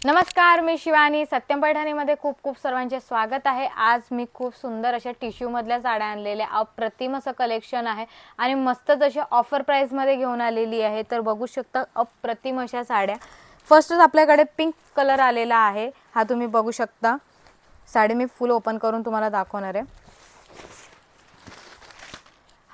नमस्कार, मी शिवानी. सत्यम पैठणीमध्ये खूप खूप सर्वांचे स्वागत आहे. आज मी खूप सुंदर अशा टिश्यू मधल्या साड्या आणलेल्या, अप्रतिम असं कलेक्शन आहे आणि मस्तच अशा ऑफर प्राइस मध्ये घेऊन आलेली आहे. तर बघू शकता अप्रतिम अशा साड्या. फर्स्टच आपल्याकडे पिंक कलर आलेला आहे. हा तुम्ही बघू शकता. साडी मी फुल ओपन करून तुम्हाला दाखवणार आहे.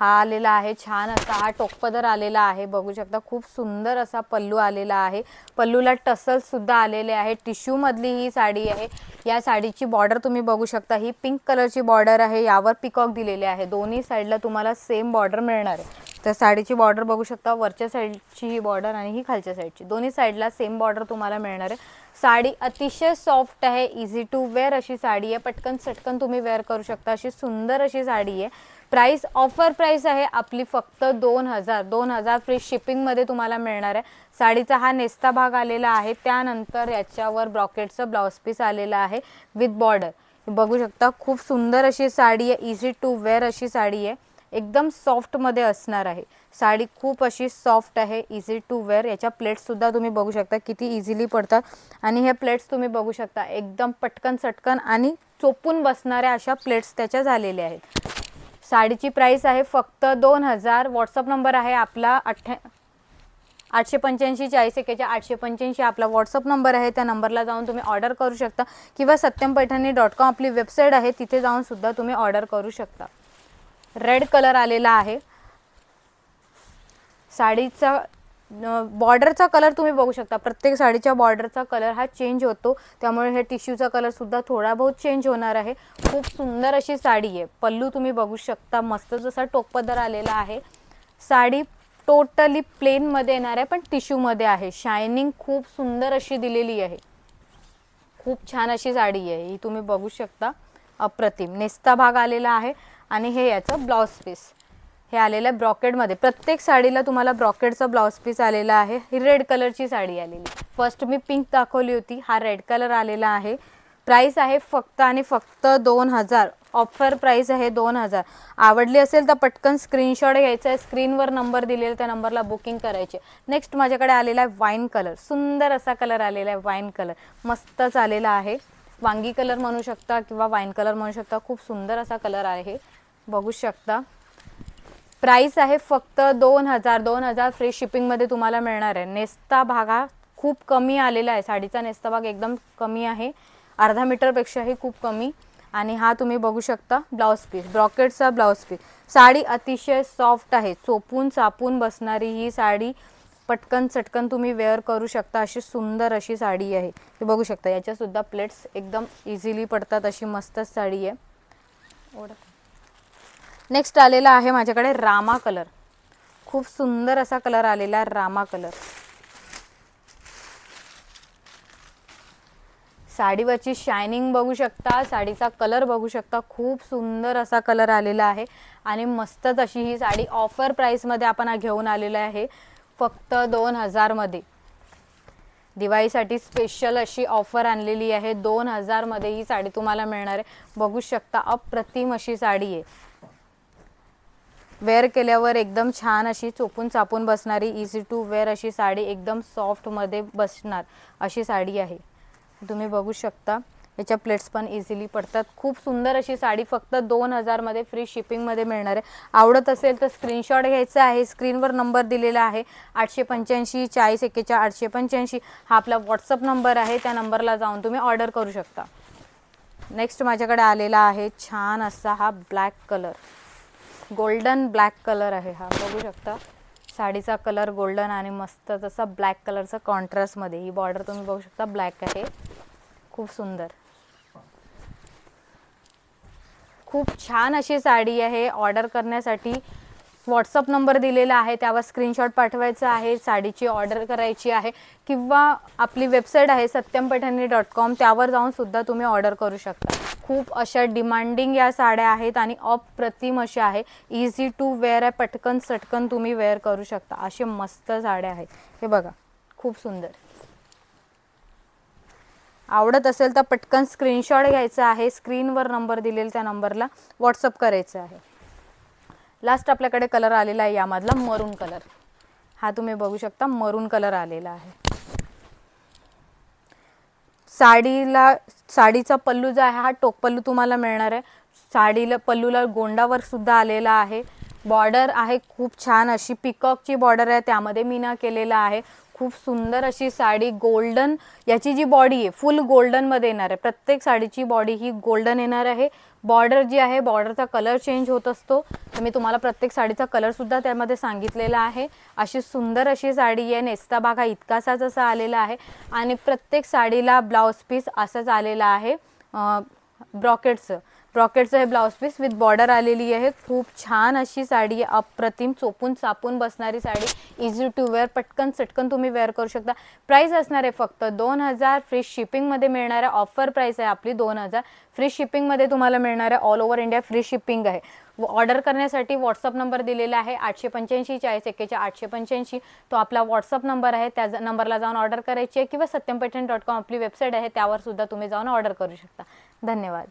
हा आलेला आहे छान असा हा टोकपदर आलेला आहे. बघू शकता खूप सुंदर असा पल्लू आलेला आहे. पल्लूला टसल सुद्धा आलेले आहे. टिश्यू मधली ही साडी आहे. या साडीची बॉर्डर तुम्ही बघू शकता. ही पिंक कलरची बॉर्डर आहे. यावर पिकॉक दिलेले आहे. दोन्ही साइडला तुम्हाला सेम बॉर्डर मिळणार आहे. तर साडीची बॉर्डर बघू शकता. वरच्या साइडची ही बॉर्डर आणि ही खालच्या साइडची दोन्ही साइडला सेम बॉर्डर तुम्हाला मिळणार आहे. साडी अतिशय सॉफ्ट आहे. इझी टू वेअर अशी साडी आहे. पटकन चटकन तुम्ही वेअर करू शकता अशी सुंदर अशी साडी आहे. प्राइस ऑफर प्राइस आहे आपली फक्त 2000 फ्री शिपिंग मध्ये तुम्हाला मिळणार आहे. साडीचा हा नेस्ता भाग आलेला आहे. त्यानंतर याच्यावर ब्रॉकेटचं ब्लाउज पीस आलेला आहे विथ बॉर्डर. बघू शकता खूप सुंदर अशी साडी आहे. इझी टू वेअर अशी साडी आहे. एकदम सॉफ्ट मध्ये असणार आहे. साडी खूप अशी सॉफ्ट आहे. Easy to wear. याच्या प्लेट्स सुद्धा तुम्ही बघू शकता किती इझिली पडतात आणि हे प्लेट्स तुम्ही बघू शकता एकदम पटकन चटकन आणि चोपून बसणाऱ्या अशा प्लेट्स त्याच्या झालेल्या आहेत. साडीची प्राइस आहे फक्त 2000. व्हॉट्सअप नंबर आहे आपला 885 40 885 आपला व्हॉट्सअप नंबर आहे. त्या नंबरला जाऊन तुम्ही ऑर्डर करू शकता किंवा satyampaithani.com आपली वेबसाईट आहे तिथे जाऊन सुद्धा तुम्ही ऑर्डर करू शकता. रेड कलर आलेला आहे. साडीचा बॉर्डरचा कलर तुम्ही बघू शकता. प्रत्येक साडीच्या बॉर्डरचा कलर हा चेंज होतो. त्यामुळे हे टिश्यूचा कलर सुद्धा थोडा बहुत चेंज होणार आहे. खूप सुंदर अशी साडी आहे. पल्लू तुम्ही बघू शकता. मस्त जसा टोकपदर आलेला आहे. साडी टोटली प्लेन मध्ये येणार आहे पण टिश्यू मध्ये आहे. शायनिंग खूप सुंदर अशी दिलेली आहे. खूप छान अशी साडी आहे ही तुम्ही बघू शकता. अप्रतिम नेस्ता भाग आलेला आहे आणि हे याचं ब्लाउज पीस हे आलेलं आहे ब्रॉकेट मध्ये. प्रत्येक साडीला तुम्हाला ब्रॉकेटचा ब्लाउज पीस आलेला आहे. ही रेड कलरची साडी आलेली. फर्स्ट मी पिंक दाखवली होती. हा रेड कलर आलेला आहे. प्राइस आहे फक्त आणि फक्त 2000. ऑफर प्राइस आहे 2000. आवडली असेल तर पटकन स्क्रीनशॉट घ्यायचा आहे. स्क्रीनवर नंबर दिलेला त्या नंबरला बुकिंग करायचे. नेक्स्ट माझ्याकडे आलेला आहे वाईन कलर. सुंदर असा कलर आलेला आहे. वाईन कलर मस्तच आलेला आहे. वांगी कलर म्हणू शकता किंवा वाईन कलर म्हणू शकता. खूप सुंदर असा कलर आहे. बघू शकता. प्राइस आहे फक्त 2000 फ्री शिपिंग मध्ये तुम्हाला मिळणार आहे. नेस्ता भाग हा खूप कमी आलेला आहे. साडीचा नेस्ता भाग एकदम कमी आहे. अर्धा मीटर पेक्षाही खूप कमी. आणि हा तुम्ही बघू शकता ब्लाउज पीस ब्रॉकेटचा ब्लाउज पीस. साडी अतिशय सॉफ्ट आहे. चोपून चापून बसणारी ही साडी पटकन चटकन तुम्ही वेअर करू शकता अशी सुंदर अशी साडी आहे. हे बघू शकता. याच्या सुद्धा प्लेट्स एकदम इझिली पडतात अशी मस्तच साडी आहे. नेक्स्ट आलेला आहे माझ्याकडे रामा कलर. खूप सुंदर असा कलर आलेला रामा कलर. साडीवरची शायनिंग बघू शकता. साडीचा कलर बघू शकता. खूप सुंदर असा कलर आलेला आहे आणि मस्तच अशी ही साडी ऑफर प्राइस मध्ये आपण घेऊन आलेला आहे फक्त 2000 मध्ये. दिवाळीसाठी स्पेशल अशी ऑफर आणलेली आहे. 2000 मध्ये ही साडी तुम्हाला मिळणार आहे. बघू शकता अप्रतिम अशी साडी आहे. वेअर केल्यावर एकदम छान अशी चोपून चापून बसणारी इझी टू वेअर अशी साडी एकदम सॉफ्ट मध्ये बसणार अशी साडी आहे. तुम्ही बघू शकता. याच्या प्लेट्स पण इझिली पडतात. खूप सुंदर अशी साडी फक्त 2000 मध्ये फ्री शिपिंग मध्ये मिळणार आहे. आवडत असेल तर स्क्रीनशॉट घ्यायचा आहे. स्क्रीनवर नंबर दिलेला आहे 885 40 885. हा आपला व्हॉट्सअप नंबर आहे. त्या नंबरला जाऊन तुम्ही ऑर्डर करू शकता. नेक्स्ट माझ्याकडे आलेला आहे छान असा हा black colour. Golden black colour आहे हा. बघू शकता. साडीचा कलर गोल्डन आणि मस्त जसा ब्लॅक कलरचा कॉन्ट्रास्ट मध्ये. ही बॉर्डर तुम्ही बघू शकता ब्लॅक आहे. खूप सुंदर खूप छान अशी साडी आहे. ऑर्डर करण्यासाठी व्हॉट्सअप नंबर दिलेला आहे त्यावर स्क्रीनशॉट पाठवायचा आहे. साडीची ऑर्डर करायची आहे किंवा आपली वेबसाईट आहे satyampaithani.com त्यावर जाऊन सुद्धा तुम्ही ऑर्डर करू शकता. खूप अशा डिमांडिंग या साड्या आहेत आणि अप्रतिम अशा आहे. इझी टू वेअर आहे. पटकन चटकन तुम्ही वेअर करू शकता असे मस्त साड्या आहेत. हे बघा खूप सुंदर. आवडत असेल तर पटकन स्क्रीनशॉट घ्यायचा आहे. स्क्रीनवर नंबर दिलेला त्या नंबरला व्हॉट्सअप करायचा आहे. लास्ट आपल्याकडे कलर आलेला आहे यामधला मरून कलर. हा तुम्ही बघू शकता मरून कलर आलेला आहे. साडीचा पल्लू जो आहे हा टोक पल्लू तुम्हाला मिळणार आहे. साडीला पल्लूला गोंडावर सुद्धा आलेला आहे. बॉर्डर आहे खूप छान अशी पिकॉकची बॉर्डर आहे, त्यामध्ये मीना केलेला आहे. खूप सुंदर अशी साडी गोल्डन, याची जी बॉडी आहे फुल गोल्डन मध्ये येणार आहे. प्रत्येक साडीची बॉडी ही गोल्डन येणार आहे. बॉर्डर जी आहे बॉर्डरचा कलर चेंज होत असतो, तर मी तुम्हाला प्रत्येक साडीचा कलर सुद्धा त्यामध्ये सांगितलेला आहे. अशी सुंदर अशी साडी आहे. नेस्ता भाग हा इतकासाच असा आलेला आहे आणि प्रत्येक साडीला ब्लाउज पीस असाच आलेला आहे. ब्रॉकेटचं हे ब्लाउज पीस विथ बॉर्डर आलेली आहे. खूप छान अशी साडी आहे, अप्रतिम चोपून चापून बसणारी साडी, इझी टू वेअर, पटकन चटकन तुम्ही वेअर करू शकता. प्राइस असणार आहे फक्त 2000, फ्री शिपिंगमध्ये मिळणार आहे. ऑफर प्राइस आहे आपली 2000, फ्री शिपिंगमध्ये तुम्हाला मिळणार आहे. All over India free shipping आहे. ऑर्डर करण्यासाठी व्हॉट्सअप नंबर दिलेला आहे 885 40 41 885, तो आपला व्हॉट्सअप नंबर आहे. त्या नंबरला जाऊन ऑर्डर करायची आहे किंवा satyampetan.com आपली वेबसाईट आहे, त्यावर सुद्धा तुम्ही जाऊन ऑर्डर करू शकता. धन्यवाद.